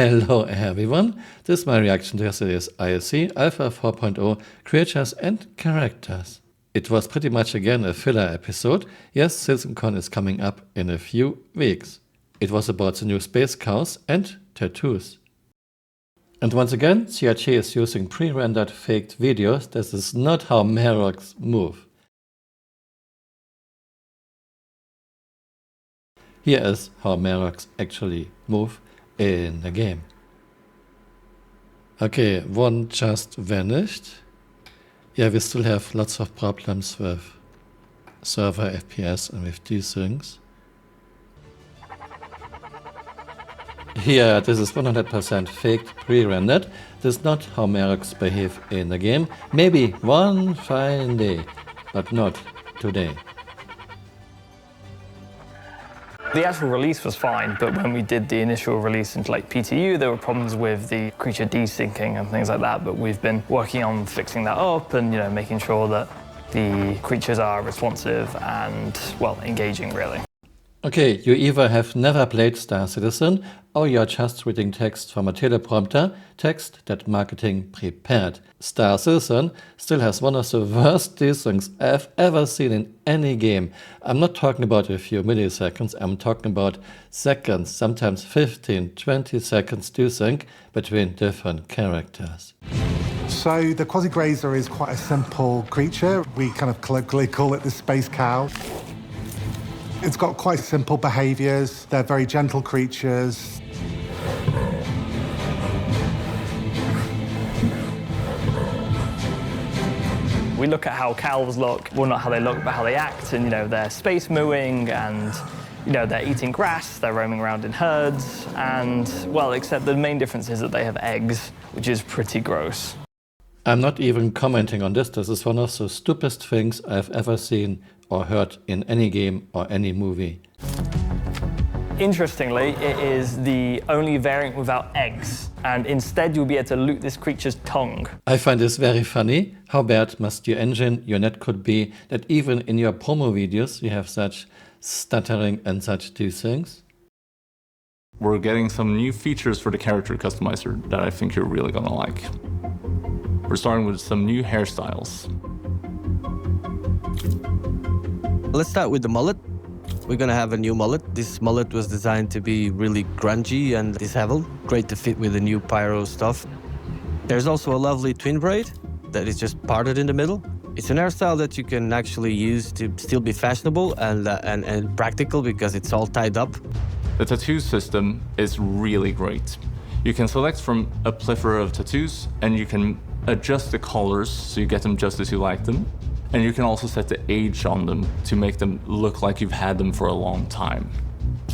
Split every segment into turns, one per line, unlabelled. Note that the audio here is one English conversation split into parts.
Hello everyone, this is my reaction to yesterday's ISC Alpha 4.0 creatures and characters. It was pretty much again a filler episode. Yes, SilsonCon is coming up in a few weeks. It was about the new space cows and tattoos. And once again, CRT is using pre-rendered faked videos. This is not how Merox move. Here is how Merox actually move in the game. Okay, one just vanished. Yeah, we still have lots of problems with server FPS and with these things. Yeah, this is 100% faked, pre-rendered. This is not how Merox behave in the game. Maybe one fine day, but not today.
The actual release was fine, but when we did the initial release into like PTU, there were problems with the creature desyncing and things like that, but we've been working on fixing that up and, making sure that the creatures are responsive and, well, engaging really. Okay,
you either have never played Star Citizen or you're just reading text from a teleprompter, text that marketing prepared. Star Citizen still has one of the worst desyncs I've ever seen in any game. I'm not talking about a few milliseconds, I'm talking about seconds, sometimes 15, 20 seconds desync between different characters.
So the Quasi-Grazer is quite a simple creature. We kind of colloquially call it the space cow. It's got quite simple behaviors. They're very gentle creatures.
we look at how cows look, well, not how they look, but how they act, and they're space mooing, and they're eating grass, they're roaming around in herds, and well, except the main difference is that they have eggs, which is pretty gross.
I'm not even commenting on this. This is one of the stupidest things I've ever seen or heard in any game or any movie.
Interestingly, it is the only variant without eggs, and instead you'll be able to loot this creature's tongue.
I find this very funny. How bad must your engine, your net could be, that even in your promo videos you have such stuttering and such these things?
We're getting some new features for the character customizer that I think you're really gonna like. We're starting with some new hairstyles.
Let's start with the mullet. We're gonna have a new mullet. This mullet was designed to be really grungy and disheveled. Great to fit with the new pyro stuff. There's also a lovely twin braid that is just parted in the middle. It's an hairstyle that you can actually use to still be fashionable and practical because it's all tied up.
The tattoo system is really great. You can select from a plethora of tattoos and you can adjust the colors so you get them just as you like them. And you can also set the age on them to make them look like you've had them for a long time.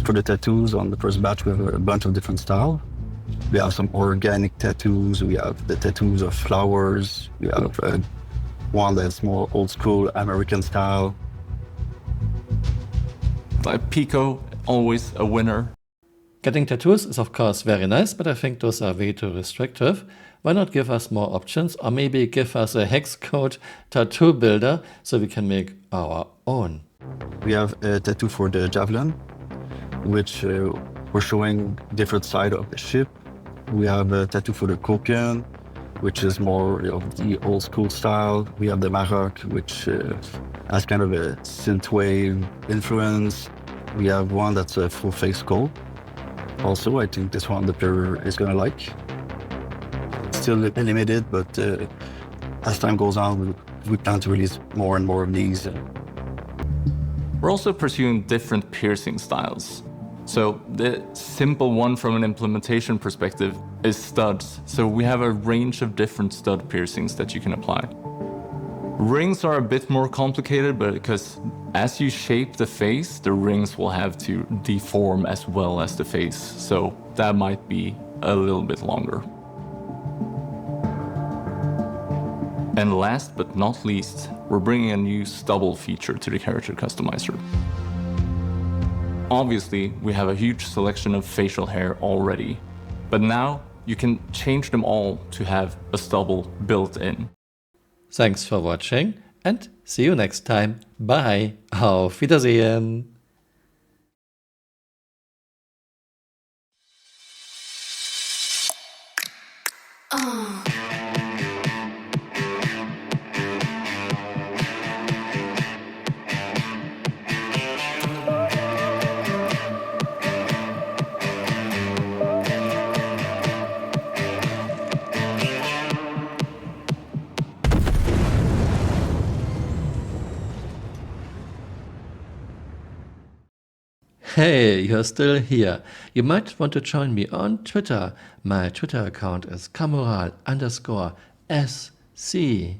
For the tattoos on the first batch, we have a bunch of different styles. We have some organic tattoos, we have the tattoos of flowers, we have one that's more old school American style.
Like Pico, always a winner.
Getting tattoos is of course very nice, but I think those are way too restrictive. Why not give us more options, or maybe give us a hex code tattoo builder so we can make our own?
We have a tattoo for the Javelin, which we're showing different side of the ship. We have a tattoo for the Scorpion, which is more the old school style. We have the Maroc, which has kind of a synthwave influence. We have one that's a full face skull. Also, I think this one the player is gonna like. Still limited, but as time goes on, we plan to release more and more of these.
We're also pursuing different piercing styles. So the simple one from an implementation perspective is studs. So we have a range of different stud piercings that you can apply. Rings are a bit more complicated, but because as you shape the face, the rings will have to deform as well as the face. So that might be a little bit longer. And last but not least, we're bringing a new stubble feature to the character customizer. Obviously, we have a huge selection of facial hair already, but now you can change them all to have a stubble built in.
Thanks for watching and see you next time. Bye. Auf Wiedersehen. Hey, you're still here. You might want to join me on Twitter. My Twitter account is Camural_SC.